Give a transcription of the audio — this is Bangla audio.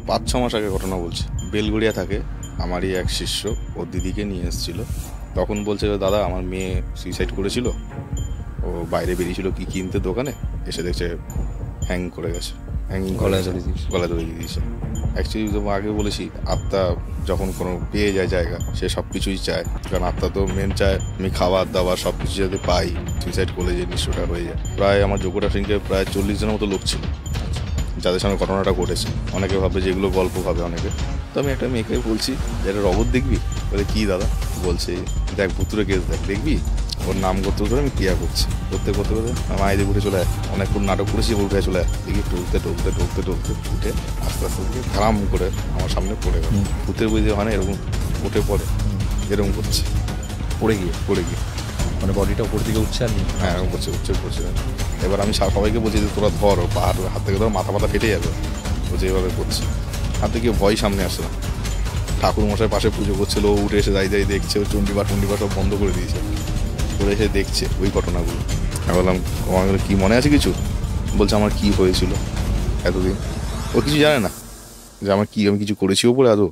5-6 মাস আগে ঘটনা বলছি। বেলগড়িয়া থাকে, আমারই এক শিষ্য ওর দিদিকে নিয়ে এসেছিলো। তখন বলছে, দাদা আমার মেয়ে সুইসাইড করেছিল, ও বাইরে বেরিয়েছিল কি কিনতে দোকানে, এসে দেখছে হ্যাং করে গেছে, হ্যাঙ্গিং গলায় ধরে দিয়েছে। অ্যাকচুয়ালি তো আগে বলেছি, আত্মা যখন কোনো পেয়ে যায় জায়গা, সে সব কিছুই চায়, কারণ আত্মা তো মেন চায় আমি খাবার দাবার সব কিছু যাতে পাই, সুইসাইড করলে যে নিঃস্বটা হয়ে যায়। প্রায় আমার যোগ্যটা সিংকে প্রায় 40 জনের মতো লোক ছিল যাদের সঙ্গে ঘটনাটা ঘটেছে। অনেকে ভাবে যে এগুলো গল্প ভাবে অনেকে। তো আমি একটা মেয়েকে বলছি, এটা রবট দেখবি? বলে কি দাদা? বলছে দেখ ভুতুরে কেস দেখ, দেখবি? ওর নাম করতে করে আমি ক্রিয়া করছি, করতে করতে করতে আমার আইডি উঠে চলে অনেকক্ষণ নাটক করেছি, উঠে চলে দেখি টলতে টলতে টলতে টলতে উঠে আস্তে আস্তে ধারাম করে আমার সামনে পড়ে গেল। ভূতের বই যে হয় না এরকম উঠে পড়ে, এরকম করছে পড়ে গিয়ে মানে বডিটা উপর দিকে উঠছে আর হ্যাঁ এরকম করছে করছে। এবার আমি সবাইকে বলছি যে তোরা ধর, পাহাড় হাত থেকে ধর, মাথা ফেটে যাবে। ও যেভাবে করছে, হাত থেকে ভয় সামনে আসে না। ঠাকুর মশাই পাশে পুজো করছিল, ও উঠে এসে দাঁড়িয়ে দেখছে, ও চণ্ডীপাঠ সব বন্ধ করে দিয়েছে, করে এসে দেখছে ওই ঘটনাগুলো। আমি বললাম আমার কি মনে আছে কিছু? বলছে আমার কি হয়েছিল এতদিন। ও কিছু জানে না যে আমি কিছু করেছি ওপরে আদৌ।